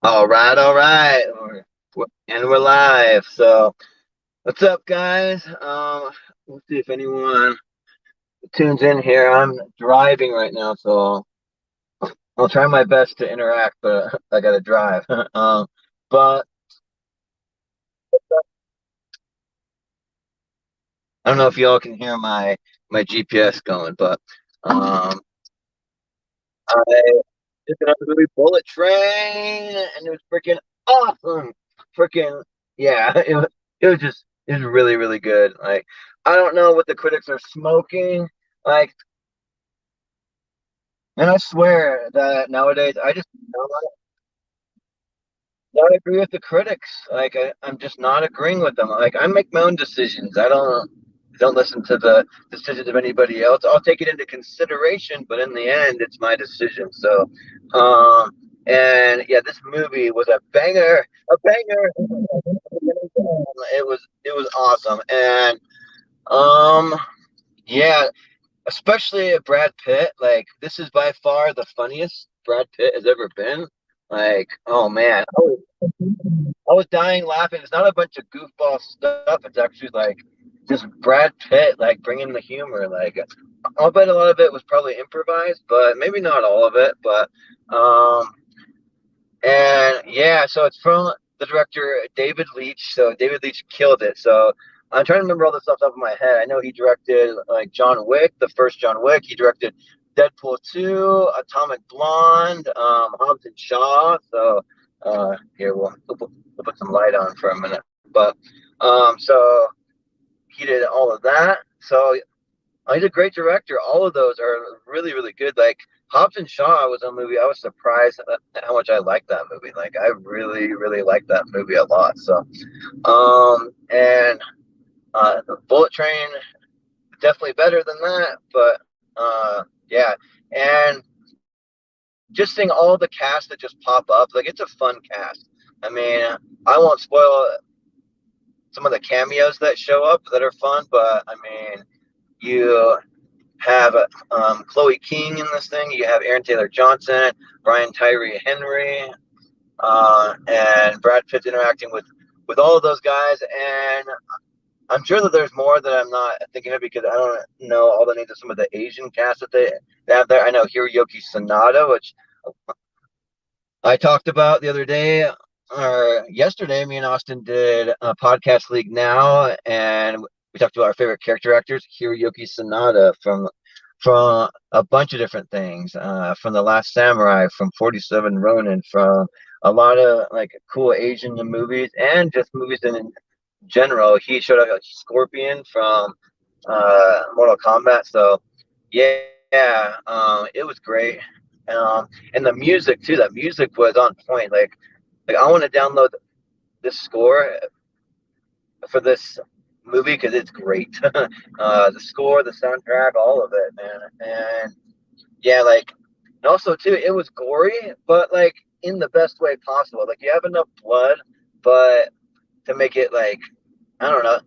All right. And we're live. So, what's up, guys? Let's see if anyone tunes in here. I'm driving right now, so I'll try my best to interact, but I gotta drive. But I don't know if y'all can hear my GPS going, but I just another movie, Bullet Train, and it was freaking awesome. Freaking yeah, it was really really good. Like I don't know what the critics are smoking. Like, and I swear that nowadays I just don't agree with the critics. Like I'm just not agreeing with them. Like I make my own decisions. I don't listen to the decisions of anybody else. I'll take it into consideration, but in the end, it's my decision. So, and yeah, this movie was a banger, a banger. It was awesome, and yeah, especially Brad Pitt. Like this is by far the funniest Brad Pitt has ever been. Like, oh man, I was dying laughing. It's not a bunch of goofball stuff. It's actually like just Brad Pitt like bringing the humor. Like I'll bet a lot of it was probably improvised, but maybe not all of it. But and yeah, so it's from the director David Leitch. So David Leitch killed it. So I'm trying to remember all this stuff off of my head. I know he directed like John Wick, the first John Wick. He directed Deadpool 2, Atomic Blonde, Hobbs and Shaw. So here we'll put some light on for a minute. But so he did all of that. So he's a great director. All of those are really, really good. Like Hobbs and Shaw was a movie. I was surprised at how much I liked that movie. Like I really, really liked that movie a lot. So, and Bullet Train definitely better than that. But yeah, and just seeing all the cast that just pop up, like it's a fun cast. I mean, I won't spoil some of the cameos that show up that are fun, but I mean, you have Chloe King in this thing. You have Aaron Taylor Johnson, Brian Tyree Henry, and Brad Pitt interacting with all of those guys. And I'm sure that there's more that I'm not thinking of because I don't know all the names of some of the Asian cast that they have there. I know Hiroyuki Sanada, which I talked about the other day or yesterday. Me and Austin did a podcast league now, and we talked about our favorite character actors. Hiroyuki Sanada from a bunch of different things, from The Last Samurai, from 47 Ronin, from a lot of like cool Asian movies and just movies in general. He showed up like Scorpion from Mortal Kombat. So yeah, it was great. And the music too. That music was on point. Like I want to download this score for this movie because it's great. The score, the soundtrack, all of it, man. And yeah, like, and also too, it was gory, but like in the best way possible. Like you have enough blood, but to make it like I don't know,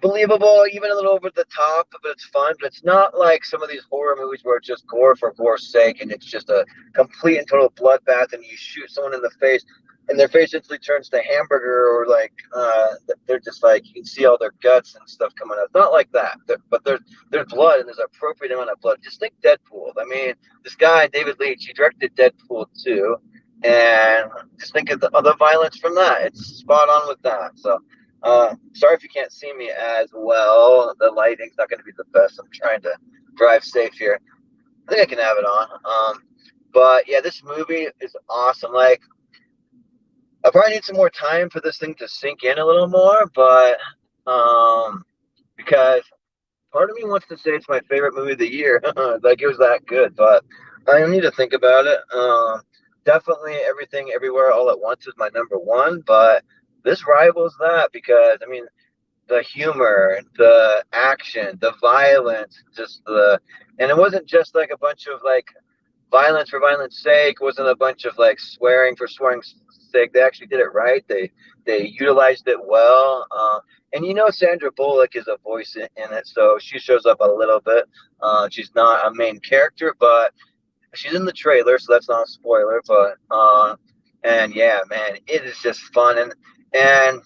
believable, even a little over the top, but it's fun. But it's not like some of these horror movies where it's just gore for gore's sake and it's just a complete and total bloodbath and you shoot someone in the face and their face instantly turns to hamburger or like they're just like you can see all their guts and stuff coming out. It's not like that, but there's blood and there's an appropriate amount of blood. Just think Deadpool. I mean, this guy David Leitch, he directed Deadpool 2, and just think of the violence from that. It's spot on with that. So sorry if you can't see me as well. The lighting's not going to be the best. I'm trying to drive safe here. I think I can have it on. But yeah, this movie is awesome. Like, I probably need some more time for this thing to sink in a little more, but because part of me wants to say it's my favorite movie of the year. Like it was that good, but I need to think about it. Definitely Everything Everywhere All at Once is my number one, but this rivals that because I mean the humor, the action, the violence, just and it wasn't just like a bunch of like violence for violence sake. It wasn't a bunch of like swearing for swearing's sake. They actually did it right. They utilized it well. And you know Sandra Bullock is a voice in it, so she shows up a little bit. She's not a main character, but she's in the trailer, so that's not a spoiler. But And yeah, man, it is just fun. And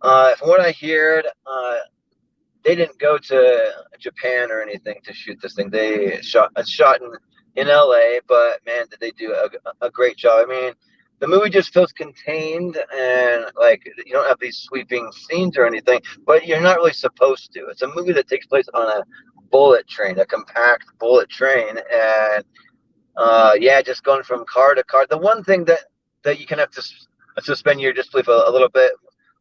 from what I heard, they didn't go to Japan or anything to shoot this thing. They shot in LA, but man, did they do a great job. I mean, the movie just feels contained, and like you don't have these sweeping scenes or anything, but you're not really supposed to. It's a movie that takes place on a bullet train, a compact bullet train, and yeah, just going from car to car. The one thing that you can have to suspend your disbelief a little bit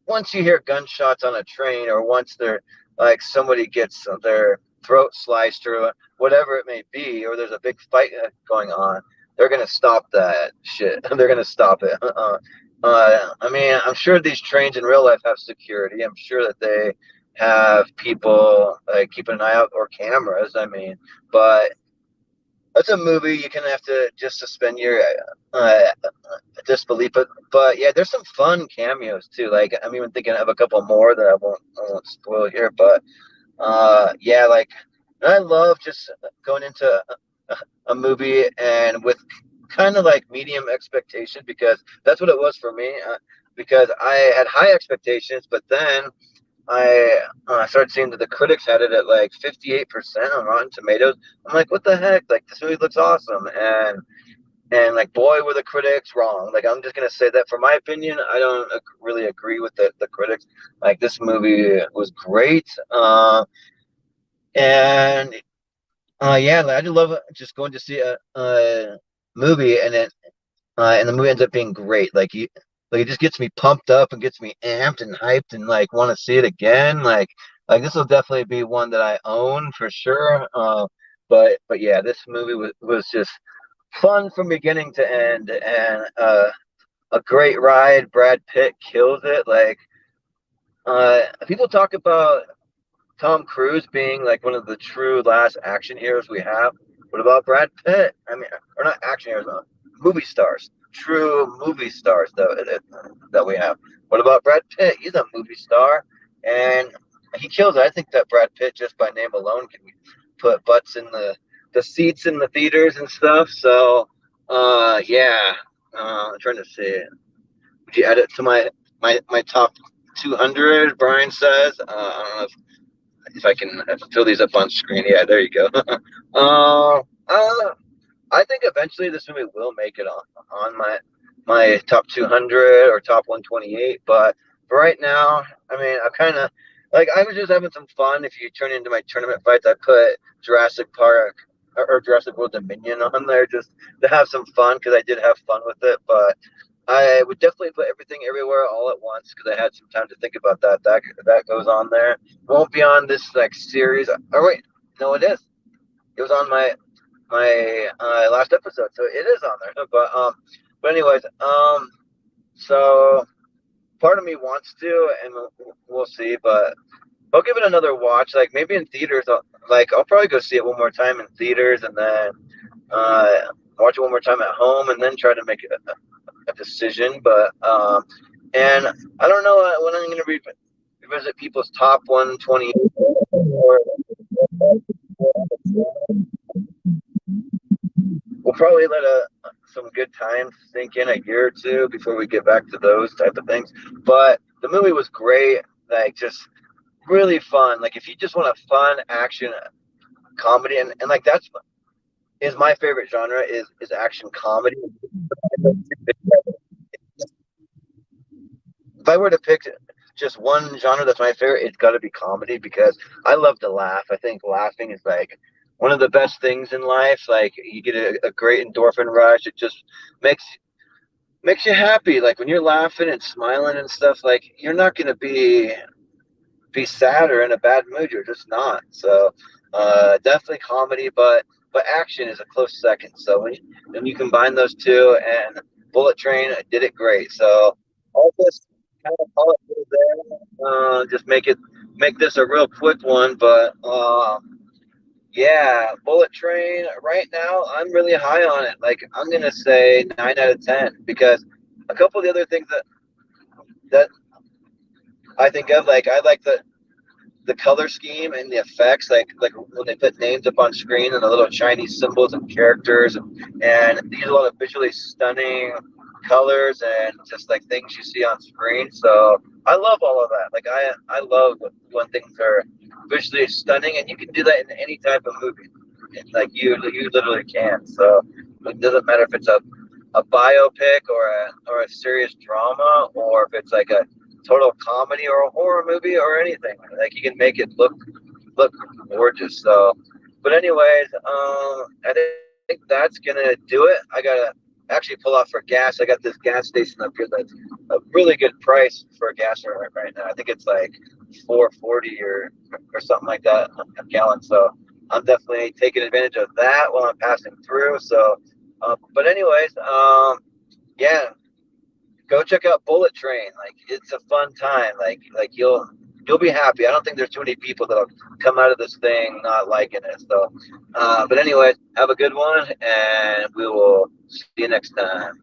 once you hear gunshots on a train, or once they're like somebody gets their throat sliced or whatever it may be, or there's a big fight going on, they're gonna stop that shit. They're gonna stop it. I mean, I'm sure these trains in real life have security. I'm sure that they have people keeping an eye out, or cameras. I mean, but that's a movie you can have to just suspend your uh, disbelief. But yeah, there's some fun cameos too. Like I'm even thinking of a couple more that I won't spoil here. But yeah, like I love just going into a movie and with kind of like medium expectation, because that's what it was for me. Because I had high expectations, but then I started seeing that the critics had it at like 58% on Rotten Tomatoes. I'm like, what the heck? Like this movie looks awesome, and like, boy, were the critics wrong. Like, I'm just gonna say that for my opinion, I don't really agree with the critics. Like, this movie was great, and yeah, like, I just love just going to see a movie, and the movie ends up being great. Like it just gets me pumped up and gets me amped and hyped and like want to see it again. Like this will definitely be one that I own for sure. But yeah, this movie was just fun from beginning to end, and a great ride. Brad Pitt kills it. Like people talk about Tom Cruise being like one of the true last action heroes we have. What about Brad Pitt? I mean, or not action heroes, movie stars, true movie stars that we have. What about Brad Pitt? He's a movie star, and he kills it. I think that Brad Pitt, just by name alone, can put butts in the seats in the theaters and stuff. So, yeah, I'm trying to see. Would you add it to my top 200? Brian says. I don't know if I can fill these up on screen. Yeah, there you go. uh, I think eventually this movie will make it on my top 200 or top 128. But for right now, I mean, I kind of like I was just having some fun. If you turn into my tournament fights, I put Jurassic Park or Jurassic World Dominion on there just to have some fun, because I did have fun with it. But I would definitely put Everything Everywhere All at Once, because I had some time to think about that. That goes on there. Won't be on this like series. Oh wait, no, it is. It was on my last episode, so it is on there. But anyways, so part of me wants to, and we'll see. But I'll give it another watch. Like maybe in theaters. I'll probably go see it one more time in theaters, and then uh, watch it one more time at home, and then try to make a decision. But and I don't know when I'm going to revisit people's top 120. Or we'll probably let some good times sink in a year or two before we get back to those type of things. But the movie was great. Like just really fun. Like if you just want a fun action comedy, and like that's is my favorite genre is action comedy. If I were to pick just one genre that's my favorite, it's got to be comedy, because I love to laugh. I think laughing is like one of the best things in life. Like you get a great endorphin rush. It just makes makes you happy. Like when you're laughing and smiling and stuff, like you're not gonna be sad or in a bad mood. You're just not. So definitely comedy, but action is a close second. So when you combine those two, and Bullet Train did it great. So I'll just kind of call it there. Just make this a real quick one, but yeah, Bullet Train. Right now, I'm really high on it. Like I'm gonna say 9 out of 10, because a couple of the other things that I think of, like I like the color scheme and the effects, like when they put names up on screen and the little Chinese symbols and characters, and they use a lot of visually stunning colors and just like things you see on screen. So I love all of that. Like I love when things are visually stunning, and you can do that in any type of movie. Like you literally can. So it doesn't matter if it's a biopic or a serious drama, or if it's like a total comedy or a horror movie or anything. Like you can make it look gorgeous. So, but anyways, I think that's gonna do it. I gotta actually pull out for gas. I got this gas station up here that's a really good price for a gas right now. I think it's like 4.40 or something like that a gallon. So I'm definitely taking advantage of that while I'm passing through. So, but anyways, yeah, go check out Bullet Train. Like it's a fun time. Like you'll be happy. I don't think there's too many people that'll come out of this thing not liking it. So, but anyway, have a good one, and we will see you next time.